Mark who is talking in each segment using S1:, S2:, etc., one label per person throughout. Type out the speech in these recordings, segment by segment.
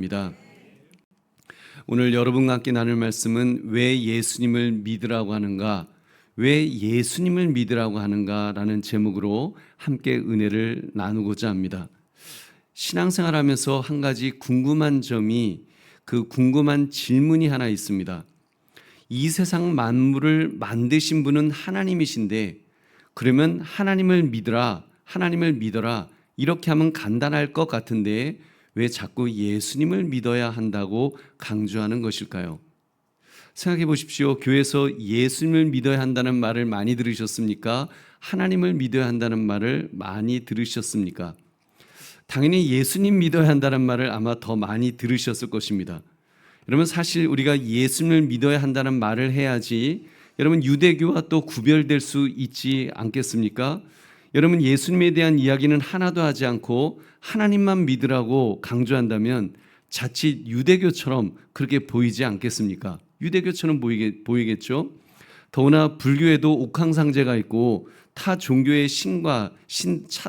S1: 입니다. 오늘 여러분과 함께 나눌 말씀은 왜 예수님을 믿으라고 하는가, 왜 예수님을 믿으라고 하는가라는 제목으로 함께 은혜를 나누고자 합니다. 신앙생활하면서 한 가지 궁금한 점이, 그 궁금한 질문이 하나 있습니다. 이 세상 만물을 만드신 분은 하나님이신데, 그러면 하나님을 믿어라 이렇게 하면 간단할 것 같은데 왜 자꾸 예수님을 믿어야 한다고 강조하는 것일까요? 생각해 보십시오. 교회에서 예수님을 믿어야 한다는 말을 많이 들으셨습니까? 하나님을 믿어야 한다는 말을 많이 들으셨습니까? 당연히 예수님 믿어야 한다는 말을 아마 더 많이 들으셨을 것입니다. 여러분, 사실 우리가 예수님을 믿어야 한다는 말을 해야지 여러분 유대교와 또 구별될 수 있지 않겠습니까? 여러분, 예수님에 대한 이야기는 하나도 하지 않고 하나님만 믿으라고 강조한다면 자칫 유대교처럼 그렇게 보이지 않겠습니까? 유대교처럼 보이겠죠? 더구나 불교에도 옥황상제가 있고 타 종교의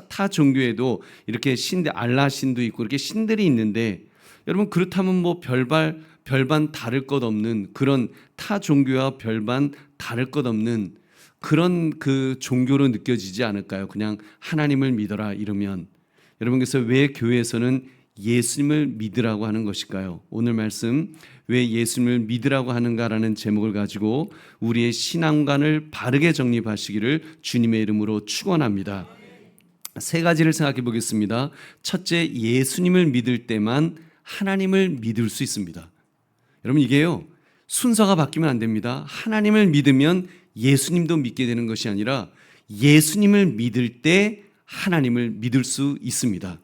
S1: 타 종교에도 이렇게 알라 신도 있고 이렇게 신들이 있는데, 여러분 그렇다면 뭐 별반 다를 것 없는 그런 타 종교와 별반 다를 것 없는 그런 그 종교로 느껴지지 않을까요? 그냥 하나님을 믿어라 이러면. 여러분, 그래서 왜 교회에서는 예수님을 믿으라고 하는 것일까요? 오늘 말씀 왜 예수님을 믿으라고 하는가라는 제목을 가지고 우리의 신앙관을 바르게 정립하시기를 주님의 이름으로 축원합니다. 세 가지를 생각해 보겠습니다. 첫째, 예수님을 믿을 때만 하나님을 믿을 수 있습니다. 여러분, 이게요, 순서가 바뀌면 안 됩니다. 하나님을 믿으면 예수님도 믿게 되는 것이 아니라 예수님을 믿을 때 하나님을 믿을 수 있습니다.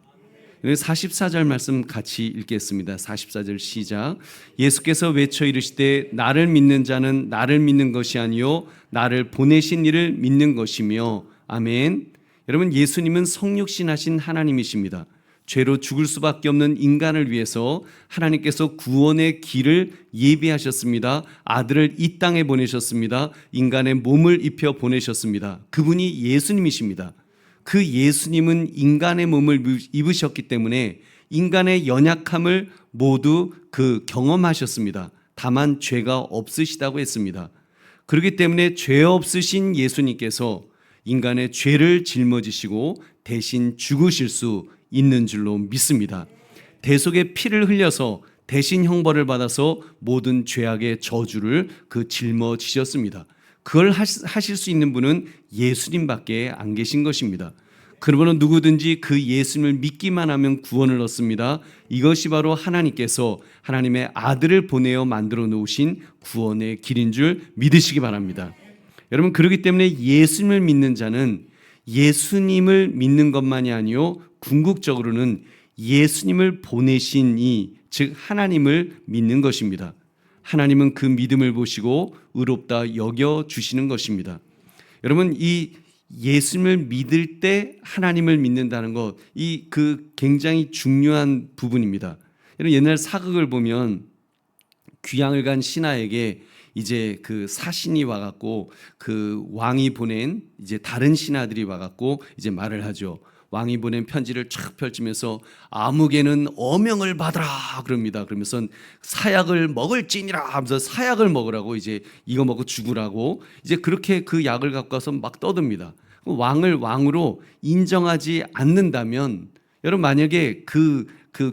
S1: 44절 말씀 같이 읽겠습니다. 44절 시작. 예수께서 외쳐 이르시되 나를 믿는 자는 나를 믿는 것이 아니요 나를 보내신 이를 믿는 것이며. 아멘. 여러분, 예수님은 성육신하신 하나님이십니다. 죄로 죽을 수밖에 없는 인간을 위해서 하나님께서 구원의 길을 예비하셨습니다. 아들을 이 땅에 보내셨습니다. 인간의 몸을 입혀 보내셨습니다. 그분이 예수님이십니다. 그 예수님은 인간의 몸을 입으셨기 때문에 인간의 연약함을 모두 경험하셨습니다. 다만 죄가 없으시다고 했습니다. 그렇기 때문에 죄 없으신 예수님께서 인간의 죄를 짊어지시고 대신 죽으실 수 있는 줄로 믿습니다. 대속의 피를 흘려서 대신 형벌을 받아서 모든 죄악의 저주를 짊어지셨습니다. 그걸 하실 수 있는 분은 예수님밖에 안 계신 것입니다. 그러므로 누구든지 그 예수님을 믿기만 하면 구원을 얻습니다. 이것이 바로 하나님께서 하나님의 아들을 보내어 만들어 놓으신 구원의 길인 줄 믿으시기 바랍니다. 여러분, 그렇기 때문에 예수님을 믿는 자는 예수님을 믿는 것만이 아니요 궁극적으로는 예수님을 보내신 즉 하나님을 믿는 것입니다. 하나님은 그 믿음을 보시고 의롭다 여겨주시는 것입니다. 여러분, 이 예수님을 믿을 때 하나님을 믿는다는 것, 굉장히 중요한 부분입니다. 여러분, 옛날 사극을 보면 귀향을 간 신하에게 이제 사신이 와갖고 왕이 보낸 이제 다른 신하들이 와갖고 이제 말을 하죠. 왕이 보낸 편지를 쫙 펼치면서 아무개는 어명을 받으라 그럽니다. 그러면서 사약을 먹을지니라 하면서 사약을 먹으라고, 이제 이거 먹고 죽으라고 이제 그렇게 그 약을 갖고 와서 막 떠듭니다. 왕을 왕으로 인정하지 않는다면, 여러분 만약에 그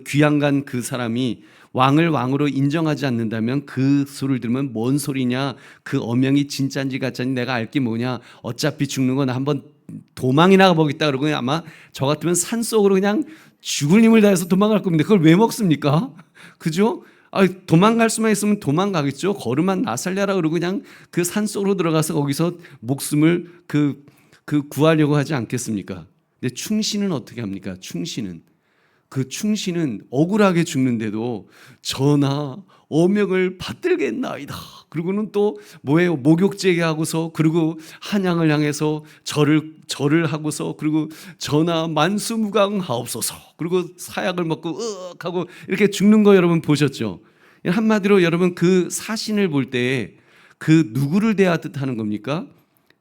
S1: 귀양 간 그 사람이 왕을 왕으로 인정하지 않는다면 그 소리를 들으면 뭔 소리냐, 그 어명이 진짜인지 가짜인지 내가 알 게 뭐냐, 어차피 죽는 건 한번 도망이나 가보겠다 그러고 아마 저 같으면 산속으로 그냥 죽을 힘을 다해서 도망갈 겁니다. 그걸 왜 먹습니까? 그죠? 도망갈 수만 있으면 도망가겠죠. 걸음만 나살려라 그러고 그냥 그 산속으로 들어가서 거기서 목숨을 구하려고 하지 않겠습니까? 근데 충신은 어떻게 합니까? 충신은 억울하게 죽는데도 전하 어명을 받들겠나이다. 그리고는 또 뭐예요? 목욕제게 하고서, 그리고 한양을 향해서 절을 하고서, 그리고 전하 만수무강하옵소서. 그리고 사약을 먹고 하고 이렇게 죽는 거 여러분 보셨죠? 한마디로 여러분 그 사신을 볼 때 누구를 대하듯 하는 겁니까?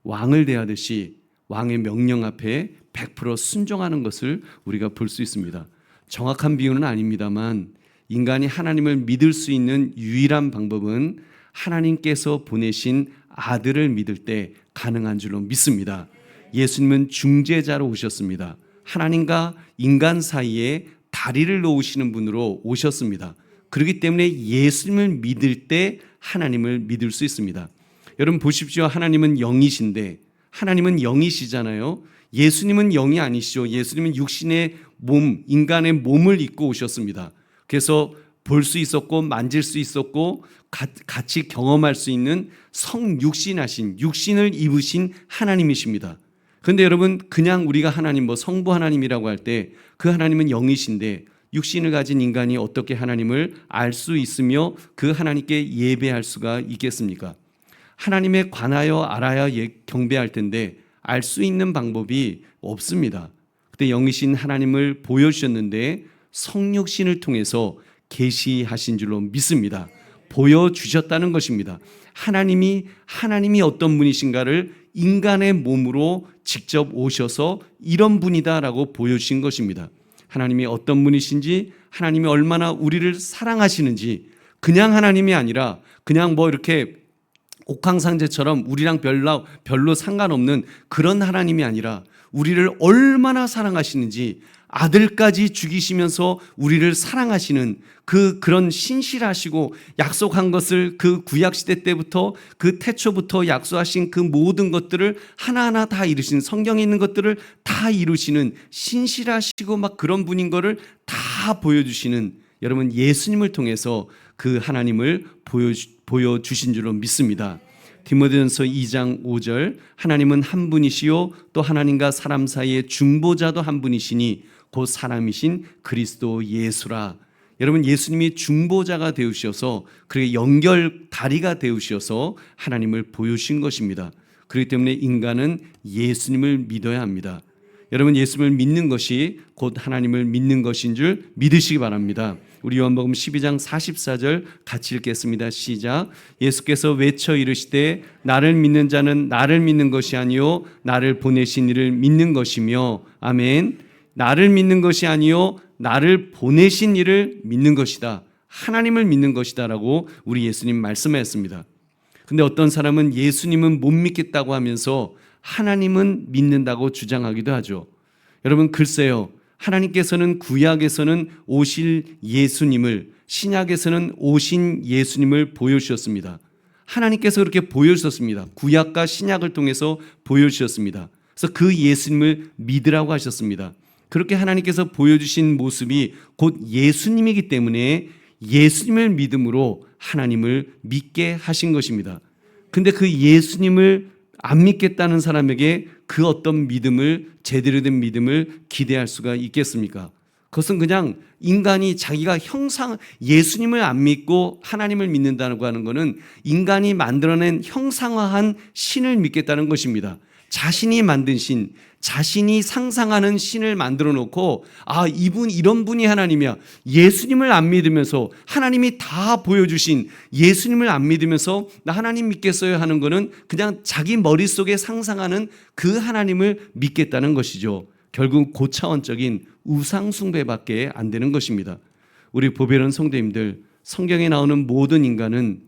S1: 왕을 대하듯이 왕의 명령 앞에 100% 순종하는 것을 우리가 볼 수 있습니다. 정확한 비유는 아닙니다만 인간이 하나님을 믿을 수 있는 유일한 방법은 하나님께서 보내신 아들을 믿을 때 가능한 줄로 믿습니다. 예수님은 중재자로 오셨습니다. 하나님과 인간 사이에 다리를 놓으시는 분으로 오셨습니다. 그렇기 때문에 예수님을 믿을 때 하나님을 믿을 수 있습니다. 여러분 보십시오. 하나님은 영이신데, 하나님은 영이시잖아요. 예수님은 영이 아니시죠. 예수님은 육신의 몸, 인간의 몸을 입고 오셨습니다. 그래서 볼 수 있었고 만질 수 있었고 같이 경험할 수 있는 성육신하신, 육신을 입으신 하나님이십니다. 그런데 여러분, 그냥 우리가 하나님, 성부 하나님이라고 할 때 그 하나님은 영이신데 육신을 가진 인간이 어떻게 하나님을 알 수 있으며 그 하나님께 예배할 수가 있겠습니까? 하나님에 관하여 알아야 경배할 텐데 알 수 있는 방법이 없습니다. 그때 영이신 하나님을 보여주셨는데 성육신을 통해서 계시하신 줄로 믿습니다. 보여주셨다는 것입니다. 하나님이 어떤 분이신가를 인간의 몸으로 직접 오셔서 이런 분이다라고 보여주신 것입니다. 하나님이 어떤 분이신지, 하나님이 얼마나 우리를 사랑하시는지, 그냥 하나님이 아니라 그냥 이렇게 옥황상제처럼 우리랑 별로 상관없는 그런 하나님이 아니라 우리를 얼마나 사랑하시는지, 아들까지 죽이시면서 우리를 사랑하시는 그런 신실하시고 약속한 것을 그 구약시대 때부터 그 태초부터 약속하신 그 모든 것들을 하나하나 다 이루신, 성경에 있는 것들을 다 이루시는 신실하시고 그런 분인 거를 다 보여주시는, 여러분 예수님을 통해서 그 하나님을 보여주신 줄로 믿습니다. 디모데전서 2장 5절, 하나님은 한 분이시요 또 하나님과 사람 사이의 중보자도 한 분이시니 곧 사람이신 그리스도 예수라. 여러분, 예수님이 중보자가 되우셔서, 그렇게 연결 다리가 되우셔서 하나님을 보여주신 것입니다. 그렇기 때문에 인간은 예수님을 믿어야 합니다. 여러분, 예수님을 믿는 것이 곧 하나님을 믿는 것인 줄 믿으시기 바랍니다. 우리 요한복음 12장 44절 같이 읽겠습니다. 시작. 예수께서 외쳐 이르시되 나를 믿는 자는 나를 믿는 것이 아니요 나를 보내신 이를 믿는 것이며, 아멘. 나를 믿는 것이 아니요 나를 보내신 이를 믿는 것이다. 하나님을 믿는 것이다 라고 우리 예수님 말씀하셨습니다. 근데 어떤 사람은 예수님은 못 믿겠다고 하면서 하나님은 믿는다고 주장하기도 하죠. 여러분, 글쎄요, 하나님께서는 구약에서는 오실 예수님을, 신약에서는 오신 예수님을 보여주셨습니다. 하나님께서 그렇게 보여주셨습니다. 구약과 신약을 통해서 보여주셨습니다. 그래서 그 예수님을 믿으라고 하셨습니다. 그렇게 하나님께서 보여주신 모습이 곧 예수님이기 때문에 예수님을 믿음으로 하나님을 믿게 하신 것입니다. 근데 그 예수님을 안 믿겠다는 사람에게 그 어떤 믿음을, 제대로 된 믿음을 기대할 수가 있겠습니까? 그것은 그냥 인간이 자기가 예수님을 안 믿고 하나님을 믿는다고 하는 것은 인간이 만들어낸 형상화한 신을 믿겠다는 것입니다. 자신이 만든 신, 자신이 상상하는 신을 만들어 놓고, 이런 분이 하나님이야. 예수님을 안 믿으면서, 하나님이 다 보여주신 예수님을 안 믿으면서 나 하나님 믿겠어요 하는 거는 그냥 자기 머릿속에 상상하는 그 하나님을 믿겠다는 것이죠. 결국 고차원적인 우상숭배밖에 안 되는 것입니다. 우리 보배로운 성도님들, 성경에 나오는 모든 인간은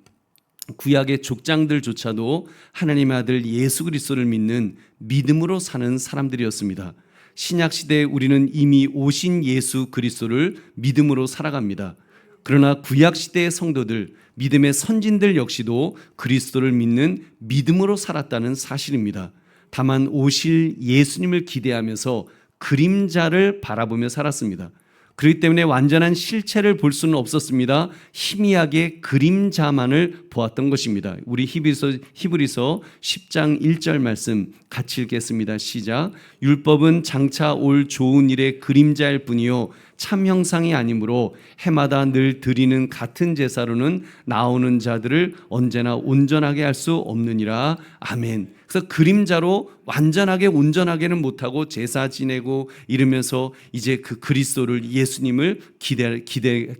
S1: 구약의 족장들조차도 하나님의 아들 예수 그리스도를 믿는 믿음으로 사는 사람들이었습니다. 신약 시대에 우리는 이미 오신 예수 그리스도를 믿음으로 살아갑니다. 그러나 구약 시대의 성도들, 믿음의 선진들 역시도 그리스도를 믿는 믿음으로 살았다는 사실입니다. 다만 오실 예수님을 기대하면서 그림자를 바라보며 살았습니다. 그렇기 때문에 완전한 실체를 볼 수는 없었습니다. 희미하게 그림자만을 보았던 것입니다. 우리 히브리서 10장 1절 말씀 같이 읽겠습니다. 시작. 율법은 장차 올 좋은 일의 그림자일 뿐이요 참 형상이 아니므로 해마다 늘 드리는 같은 제사로는 나오는 자들을 언제나 온전하게 할 수 없느니라. 아멘. 그래서 그림자로 완전하게 온전하게는 못하고 제사 지내고 이러면서 이제 그 그리스도를, 예수님을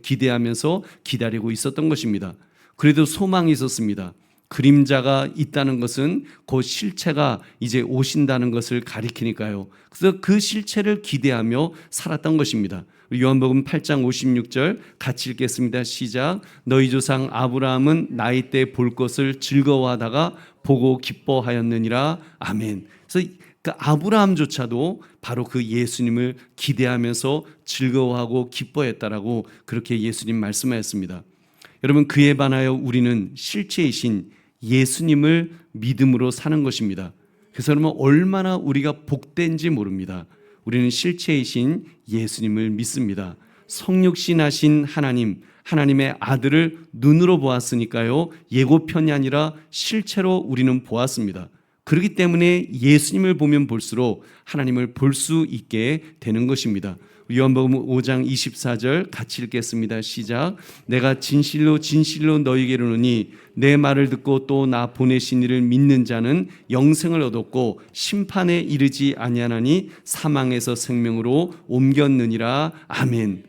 S1: 기대하면서 기다리고 있었던 것입니다. 그래도 소망이 있었습니다. 그림자가 있다는 것은 그 실체가 이제 오신다는 것을 가리키니까요. 그래서 그 실체를 기대하며 살았던 것입니다. 요한복음 8장 56절 같이 읽겠습니다. 시작. 너희 조상 아브라함은 나이 때 볼 것을 즐거워하다가 보고 기뻐하였느니라. 아멘. 그래서 그 아브라함조차도 바로 그 예수님을 기대하면서 즐거워하고 기뻐했다라고 그렇게 예수님 말씀하셨습니다. 여러분, 그에 반하여 우리는 실체이신 예수님을 믿음으로 사는 것입니다. 그래서 여러분, 얼마나 우리가 복된지 모릅니다. 우리는 실체이신 예수님을 믿습니다. 성육신하신 하나님, 하나님의 아들을 눈으로 보았으니까요, 예고편이 아니라 실체로 우리는 보았습니다. 그렇기 때문에 예수님을 보면 볼수록 하나님을 볼 수 있게 되는 것입니다. 요한복음 5장 24절 같이 읽겠습니다. 시작. 내가 진실로 진실로 너희에게 이르노니 내 말을 듣고 또 나 보내신 이를 믿는 자는 영생을 얻었고 심판에 이르지 아니하나니 사망에서 생명으로 옮겼느니라. 아멘.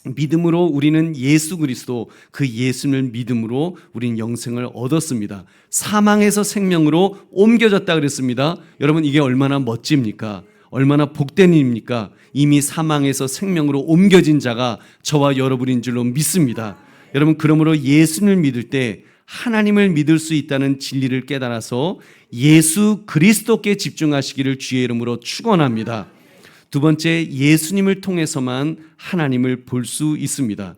S1: 믿음으로 우리는 예수 그리스도, 그 예수님을 믿음으로 우리는 영생을 얻었습니다. 사망에서 생명으로 옮겨졌다 그랬습니다. 여러분, 이게 얼마나 멋집니까? 얼마나 복된 일입니까? 이미 사망에서 생명으로 옮겨진 자가 저와 여러분인 줄로 믿습니다. 여러분, 그러므로 예수님을 믿을 때 하나님을 믿을 수 있다는 진리를 깨달아서 예수 그리스도께 집중하시기를 주의 이름으로 축원합니다. 두 번째, 예수님을 통해서만 하나님을 볼 수 있습니다.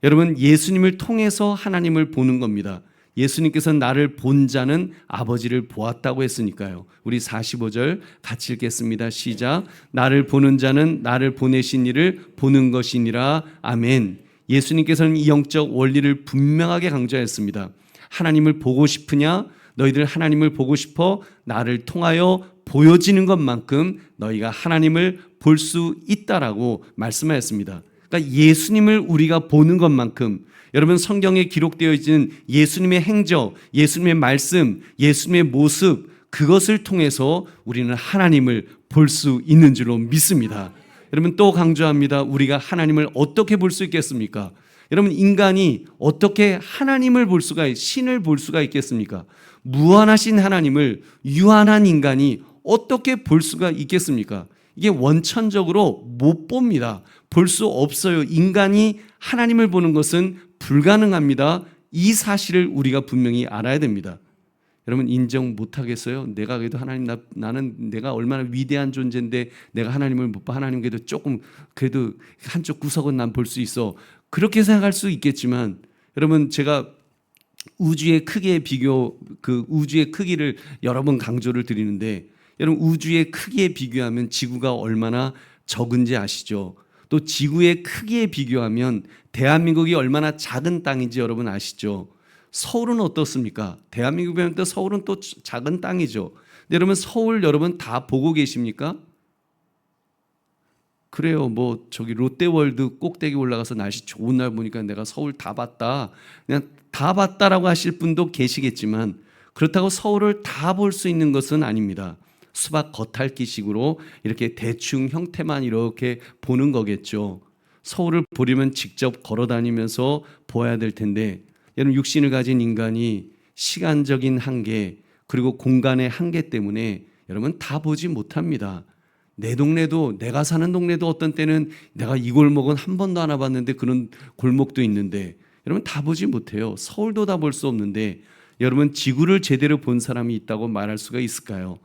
S1: 여러분, 예수님을 통해서 하나님을 보는 겁니다. 예수님께서 나를 본 자는 아버지를 보았다고 했으니까요. 우리 45절 같이 읽겠습니다. 시작. 나를 보는 자는 나를 보내신 이를 보는 것이니라. 아멘. 예수님께서는 이 영적 원리를 분명하게 강조했습니다. 하나님을 보고 싶으냐? 너희들 하나님을 보고 싶어? 나를 통하여 보여지는 것만큼 너희가 하나님을 볼 수 있다라고 말씀하였습니다. 그러니까 예수님을 우리가 보는 것만큼, 여러분, 성경에 기록되어 있는 예수님의 행적, 예수님의 말씀, 예수님의 모습, 그것을 통해서 우리는 하나님을 볼 수 있는 줄로 믿습니다. 여러분, 또 강조합니다. 우리가 하나님을 어떻게 볼 수 있겠습니까? 여러분, 인간이 어떻게 하나님을 볼 수가, 신을 볼 수가 있겠습니까? 무한하신 하나님을 유한한 인간이 어떻게 볼 수가 있겠습니까? 이게 원천적으로 못 봅니다. 볼 수 없어요. 인간이 하나님을 보는 것은 불가능합니다. 이 사실을 우리가 분명히 알아야 됩니다. 여러분, 인정 못 하겠어요? 내가 그래도 하나님, 나는 내가 얼마나 위대한 존재인데 내가 하나님을 못 봐. 하나님 그래도 한쪽 구석은 난 볼 수 있어. 그렇게 생각할 수 있겠지만, 여러분, 제가 우주의 크기의 우주의 크기를 여러 번 강조를 드리는데, 여러분, 우주의 크기에 비교하면 지구가 얼마나 적은지 아시죠? 또 지구의 크기에 비교하면 대한민국이 얼마나 작은 땅인지 여러분 아시죠? 서울은 어떻습니까? 대한민국에 비하면 또 서울은 또 작은 땅이죠. 근데 여러분, 서울 여러분 다 보고 계십니까? 그래요. 뭐 저기 롯데월드 꼭대기 올라가서 날씨 좋은 날 보니까 내가 서울 다 봤다. 그냥 다 봤다라고 하실 분도 계시겠지만, 그렇다고 서울을 다 볼 수 있는 것은 아닙니다. 수박 겉핥기식으로 이렇게 대충 형태만 이렇게 보는 거겠죠. 서울을 보려면 직접 걸어 다니면서 보아야 될 텐데, 여러분, 육신을 가진 인간이 시간적인 한계, 그리고 공간의 한계 때문에 여러분 다 보지 못합니다. 내 동네도, 내가 사는 동네도 어떤 때는 내가 이 골목은 한 번도 안 와봤는데 그런 골목도 있는데, 여러분 다 보지 못해요. 서울도 다 볼 수 없는데, 여러분, 지구를 제대로 본 사람이 있다고 말할 수가 있을까요?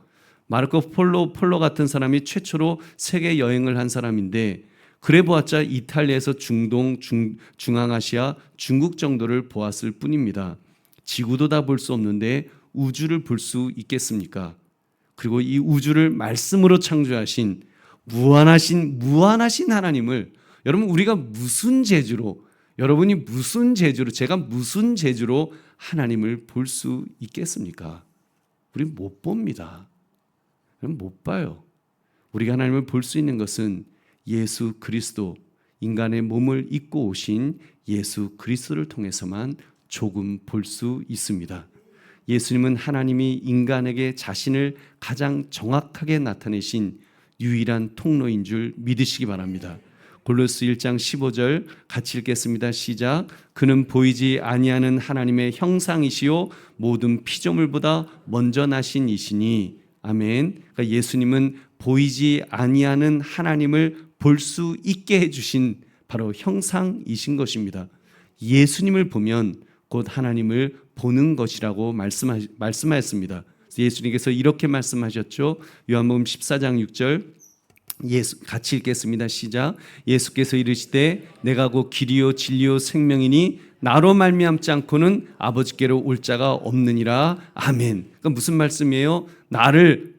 S1: 마르코 폴로 같은 사람이 최초로 세계 여행을 한 사람인데, 그래 보았자 이탈리아에서 중동, 중앙아시아, 중국 정도를 보았을 뿐입니다. 지구도 다 볼 수 없는데 우주를 볼 수 있겠습니까? 그리고 이 우주를 말씀으로 창조하신 무한하신 하나님을, 여러분, 우리가 무슨 재주로, 여러분이 무슨 재주로, 제가 무슨 재주로 하나님을 볼 수 있겠습니까? 우린 못 봅니다. 못 봐요. 우리가 하나님을 볼 수 있는 것은 예수 그리스도, 인간의 몸을 입고 오신 예수 그리스도를 통해서만 조금 볼 수 있습니다. 예수님은 하나님이 인간에게 자신을 가장 정확하게 나타내신 유일한 통로인 줄 믿으시기 바랍니다. 골로새 1장 15절 같이 읽겠습니다. 시작. 그는 보이지 아니하는 하나님의 형상이시요 모든 피조물보다 먼저 나신 이시니. 아멘. 그러니까 예수님은 보이지 아니하는 하나님을 볼 수 있게 해주신 바로 형상이신 것입니다. 예수님을 보면 곧 하나님을 보는 것이라고 말씀하였습니다. 예수님께서 이렇게 말씀하셨죠. 요한복음 14장 6절 같이 읽겠습니다. 시작. 예수께서 이르시되 내가 곧 길이요 진리요 생명이니 나로 말미암지 않고는 아버지께로 올 자가 없느니라. 아멘. 그러니까 무슨 말씀이에요? 나를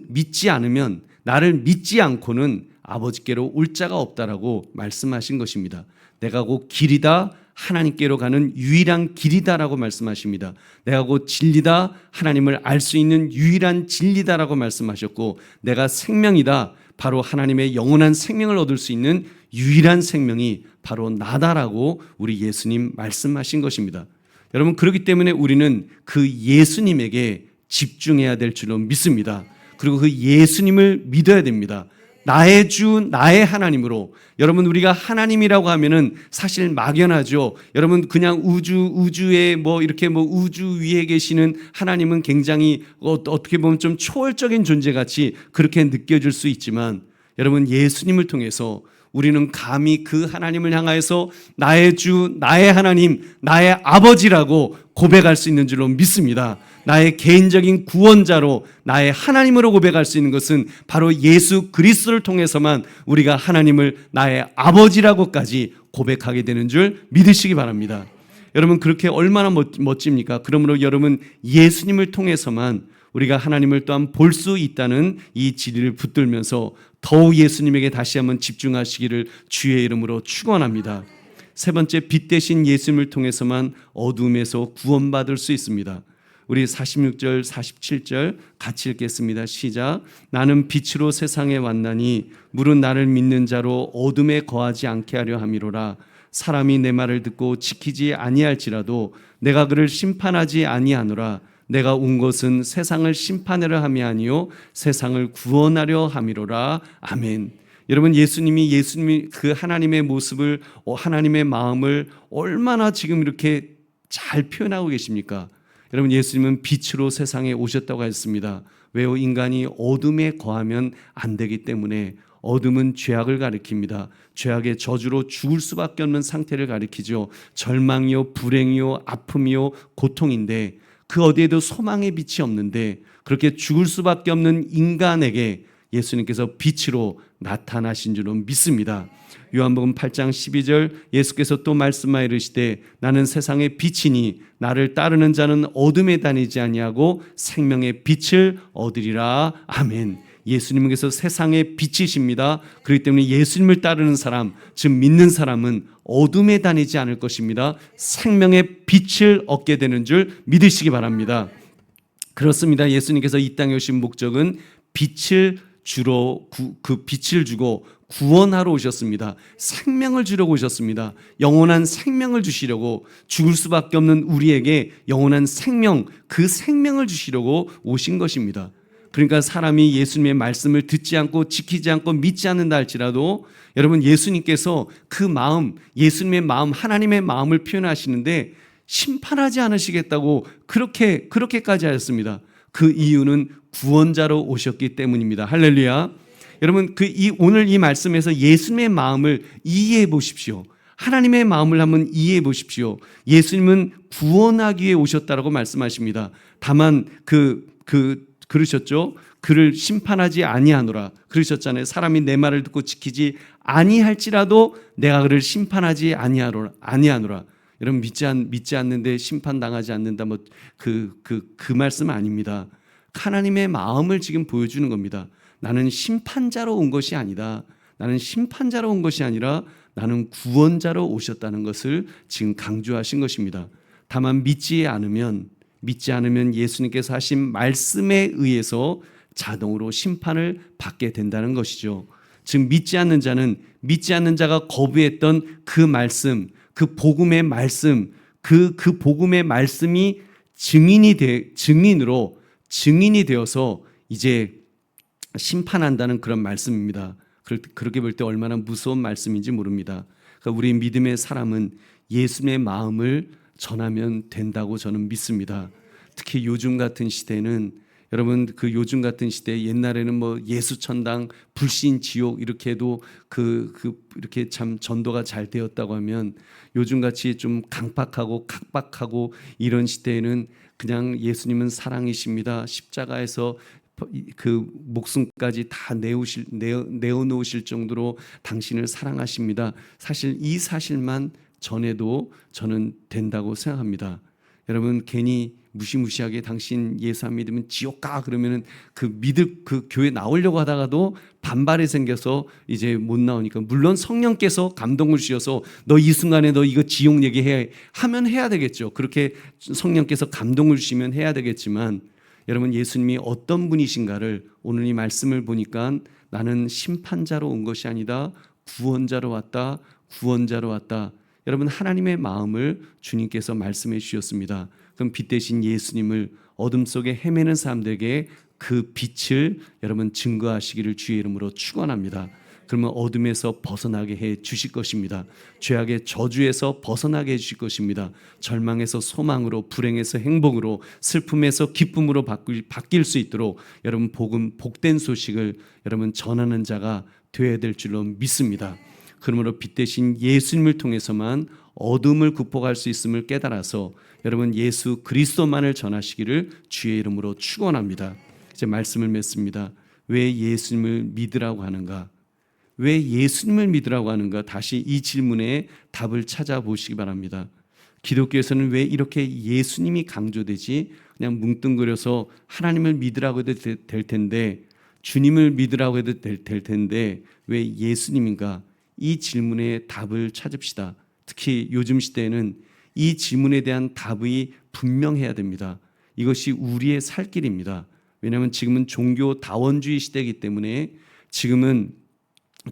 S1: 믿지 않으면, 나를 믿지 않고는 아버지께로 올 자가 없다라고 말씀하신 것입니다. 내가 곧 길이다, 하나님께로 가는 유일한 길이다라고 말씀하십니다. 내가 곧 진리다, 하나님을 알 수 있는 유일한 진리다라고 말씀하셨고, 내가 생명이다, 바로 하나님의 영원한 생명을 얻을 수 있는 유일한 생명이 바로 나다라고 우리 예수님 말씀하신 것입니다. 여러분, 그렇기 때문에 우리는 그 예수님에게 집중해야 될 줄로 믿습니다. 그리고 그 예수님을 믿어야 됩니다. 나의 주, 나의 하나님으로. 여러분, 우리가 하나님이라고 하면은 사실 막연하죠. 여러분, 그냥 우주에 이렇게 우주 위에 계시는 하나님은 굉장히 어떻게 보면 좀 초월적인 존재같이 그렇게 느껴질 수 있지만, 여러분, 예수님을 통해서 우리는 감히 그 하나님을 향하여서 나의 주, 나의 하나님, 나의 아버지라고 고백할 수 있는 줄로 믿습니다. 나의 개인적인 구원자로, 나의 하나님으로 고백할 수 있는 것은 바로 예수 그리스도를 통해서만 우리가 하나님을 나의 아버지라고까지 고백하게 되는 줄 믿으시기 바랍니다. 여러분, 그렇게 얼마나 멋집니까? 그러므로 여러분, 예수님을 통해서만 우리가 하나님을 또한 볼 수 있다는 이 진리를 붙들면서 더욱 예수님에게 다시 한번 집중하시기를 주의 이름으로 축원합니다. 세 번째, 빛 대신 예수님을 통해서만 어둠에서 구원받을 수 있습니다. 우리 46절, 47절 같이 읽겠습니다. 시작. 나는 빛으로 세상에 왔나니 물은 나를 믿는 자로 어둠에 거하지 않게 하려 함이로라. 사람이 내 말을 듣고 지키지 아니할지라도 내가 그를 심판하지 아니하노라. 내가 온 것은 세상을 심판하려 함이 아니요 세상을 구원하려 함이로라. 아멘. 여러분, 예수님이 그 하나님의 모습을, 하나님의 마음을 얼마나 지금 이렇게 잘 표현하고 계십니까? 여러분, 예수님은 빛으로 세상에 오셨다고 했습니다. 왜요? 인간이 어둠에 거하면 안 되기 때문에. 어둠은 죄악을 가리킵니다. 죄악의 저주로 죽을 수밖에 없는 상태를 가리키죠. 절망이요, 불행이요, 아픔이요, 고통인데 그 어디에도 소망의 빛이 없는데 그렇게 죽을 수밖에 없는 인간에게 예수님께서 빛으로 나타나신 줄로 믿습니다. 요한복음 8장 12절 예수께서 또 말씀하여 이르시되 나는 세상의 빛이니 나를 따르는 자는 어둠에 다니지 아니하고 생명의 빛을 얻으리라. 아멘. 예수님께서 세상의 빛이십니다. 그렇기 때문에 예수님을 따르는 사람, 즉 믿는 사람은 어둠에 다니지 않을 것입니다. 생명의 빛을 얻게 되는 줄 믿으시기 바랍니다. 그렇습니다. 예수님께서 이 땅에 오신 목적은 빛을 주고 구원하러 오셨습니다. 생명을 주려고 오셨습니다. 영원한 생명을 주시려고, 죽을 수밖에 없는 우리에게 영원한 생명, 그 생명을 주시려고 오신 것입니다. 그러니까 사람이 예수님의 말씀을 듣지 않고 지키지 않고 믿지 않는다 할지라도 여러분, 예수님께서 그 마음, 예수님의 마음, 하나님의 마음을 표현하시는데 심판하지 않으시겠다고 그렇게까지 하였습니다. 그 이유는 구원자로 오셨기 때문입니다. 할렐루야. 여러분, 오늘 이 말씀에서 예수님의 마음을 이해해 보십시오. 하나님의 마음을 한번 이해해 보십시오. 예수님은 구원하기 위해 오셨다라고 말씀하십니다. 다만 그러셨죠. 그를 심판하지 아니하노라 그러셨잖아요. 사람이 내 말을 듣고 지키지 아니할지라도 내가 그를 심판하지 아니하노라. 여러분, 믿지 않는데 심판당하지 않는다, 그 말씀은 아닙니다. 하나님의 마음을 지금 보여주는 겁니다. 나는 심판자로 온 것이 아니다. 나는 심판자로 온 것이 아니라 나는 구원자로 오셨다는 것을 지금 강조하신 것입니다. 다만 믿지 않으면 예수님께서 하신 말씀에 의해서 자동으로 심판을 받게 된다는 것이죠. 즉 믿지 않는 자가 거부했던 그 말씀, 그 복음의 말씀, 그 복음의 말씀이 증인이 되어서 이제 심판한다는 그런 말씀입니다. 그렇게 볼 때 얼마나 무서운 말씀인지 모릅니다. 그러니까 우리 믿음의 사람은 예수님의 마음을 전하면 된다고 저는 믿습니다. 특히 요즘 같은 시대는 여러분 그 요즘 같은 시대 옛날에는 뭐 예수천당 불신 지옥 이렇게 해도 이렇게 참 전도가 잘 되었다고 하면 요즘 같이 좀 강팍하고 각박하고 이런 시대에는 그냥 예수님은 사랑이십니다. 십자가에서 그 목숨까지 다 내어놓으실 정도로 당신을 사랑하십니다. 사실 이 사실만 전해도 저는 된다고 생각합니다. 여러분 괜히 무시무시하게 당신 예수 안 믿으면 지옥 가 그러면은 그 교회 나오려고 하다가도 반발이 생겨서 이제 못 나오니까, 물론 성령께서 감동을 주셔서 너 이 순간에 너 이거 지옥 얘기해 하면 해야 되겠죠. 그렇게 성령께서 감동을 주시면 해야 되겠지만, 여러분 예수님이 어떤 분이신가를 오늘 이 말씀을 보니까 나는 심판자로 온 것이 아니다 구원자로 왔다, 구원자로 왔다. 여러분 하나님의 마음을 주님께서 말씀해 주셨습니다. 그럼 빛 대신 예수님을 어둠 속에 헤매는 사람들에게 그 빛을 여러분 증거하시기를 주의 이름으로 축원합니다. 그러면 어둠에서 벗어나게 해 주실 것입니다. 죄악의 저주에서 벗어나게 해 주실 것입니다. 절망에서 소망으로, 불행에서 행복으로, 슬픔에서 기쁨으로 바뀔 수 있도록 여러분 복된 소식을 여러분 전하는 자가 되어야 될 줄로 믿습니다. 그러므로 빛 대신 예수님을 통해서만 어둠을 극복할 수 있음을 깨달아서 여러분 예수 그리스도만을 전하시기를 주의 이름으로 축원합니다. 이제 말씀을 맺습니다. 왜 예수님을 믿으라고 하는가? 왜 예수님을 믿으라고 하는가? 다시 이 질문에 답을 찾아보시기 바랍니다. 기독교에서는 왜 이렇게 예수님이 강조되지? 그냥 뭉뚱그려서 하나님을 믿으라고 해도 될 텐데, 주님을 믿으라고 해도 될 텐데 왜 예수님인가? 이 질문에 답을 찾읍시다. 특히 요즘 시대에는 이 질문에 대한 답이 분명해야 됩니다. 이것이 우리의 살 길입니다. 왜냐하면 지금은 종교 다원주의 시대이기 때문에 지금은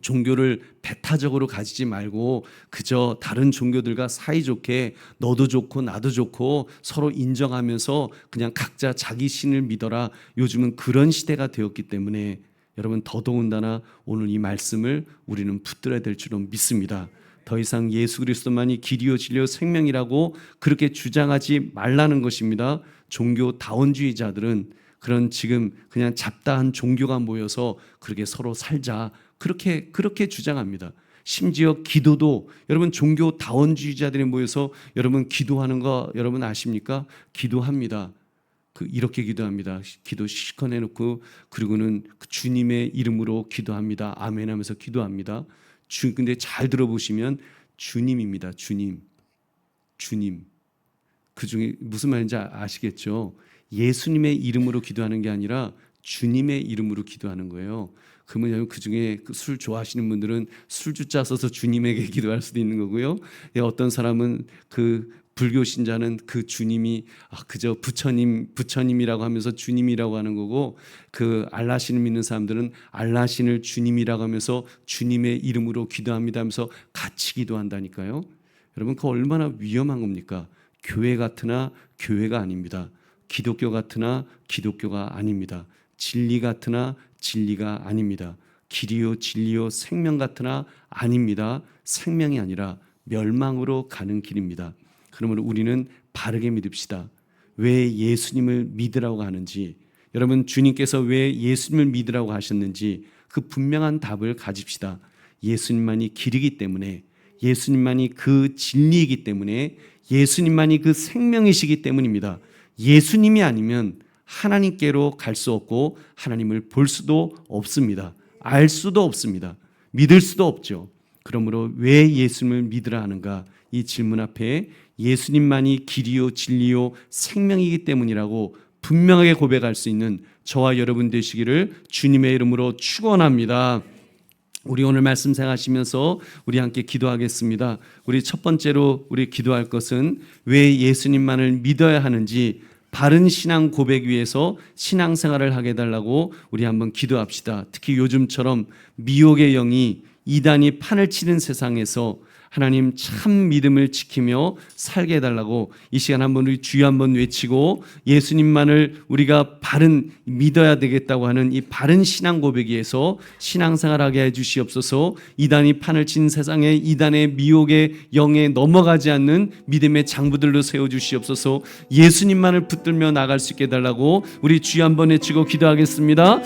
S1: 종교를 배타적으로 가지지 말고 그저 다른 종교들과 사이좋게 너도 좋고 나도 좋고 서로 인정하면서 그냥 각자 자기 신을 믿어라. 요즘은 그런 시대가 되었기 때문에 여러분 더더군다나 오늘 이 말씀을 우리는 붙들어야 될 줄로 믿습니다. 더 이상 예수 그리스도만이 길이요 진리요 생명이라고 그렇게 주장하지 말라는 것입니다. 종교 다원주의자들은 그런 지금 그냥 잡다한 종교가 모여서 그렇게 서로 살자 그렇게 주장합니다. 심지어 기도도 여러분 종교 다원주의자들이 모여서 여러분 기도하는 거 여러분 아십니까? 기도합니다. 이렇게 기도합니다. 기도 실컷 해놓고 그리고는 주님의 이름으로 기도합니다. 아멘 하면서 기도합니다. 근데 잘 들어보시면 주님입니다. 주님. 그 중에 무슨 말인지 아시겠죠? 예수님의 이름으로 기도하는 게 아니라 주님의 이름으로 기도하는 거예요. 그러면 그 중에 술 좋아하시는 분들은 술주자 써서 주님에게 기도할 수도 있는 거고요. 어떤 사람은 불교 신자는 그 주님이 그저 부처님이라고 하면서 주님이라고 하는 거고, 알라신을 믿는 사람들은 알라신을 주님이라고 하면서 주님의 이름으로 기도합니다 하면서 같이 기도한다니까요. 여러분 그거 얼마나 위험한 겁니까? 교회 같으나 교회가 아닙니다. 기독교 같으나 기독교가 아닙니다. 진리 같으나 진리가 아닙니다. 길이요 진리요 생명 같으나 아닙니다. 생명이 아니라 멸망으로 가는 길입니다. 그러므로 우리는 바르게 믿읍시다. 왜 예수님을 믿으라고 하는지, 여러분 주님께서 왜 예수님을 믿으라고 하셨는지 그 분명한 답을 가집시다. 예수님만이 길이기 때문에, 예수님만이 그 진리이기 때문에, 예수님만이 그 생명이시기 때문입니다. 예수님이 아니면 하나님께로 갈 수 없고 하나님을 볼 수도 없습니다. 알 수도 없습니다. 믿을 수도 없죠. 그러므로 왜 예수님을 믿으라 하는가? 이 질문 앞에 예수님만이 길이요 진리요 생명이기 때문이라고 분명하게 고백할 수 있는 저와 여러분 되시기를 주님의 이름으로 축원합니다. 우리 오늘 말씀 생각하시면서 우리 함께 기도하겠습니다. 우리 첫 번째로 우리 기도할 것은 왜 예수님만을 믿어야 하는지 바른 신앙 고백 위해서 신앙생활을 하게 해달라고 우리 한번 기도합시다. 특히 요즘처럼 미혹의 영이 이단이 판을 치는 세상에서 하나님 참 믿음을 지키며 살게 해달라고 이 시간 한번 우리 주여 한번 외치고 예수님만을 우리가 바른 믿어야 되겠다고 하는 이 바른 신앙 고백 위에서 신앙생활하게 해주시옵소서. 이단이 판을 친 세상에 이단의 미혹의 영에 넘어가지 않는 믿음의 장부들로 세워주시옵소서. 예수님만을 붙들며 나갈 수 있게 해달라고 우리 주여 한번 외치고 기도하겠습니다.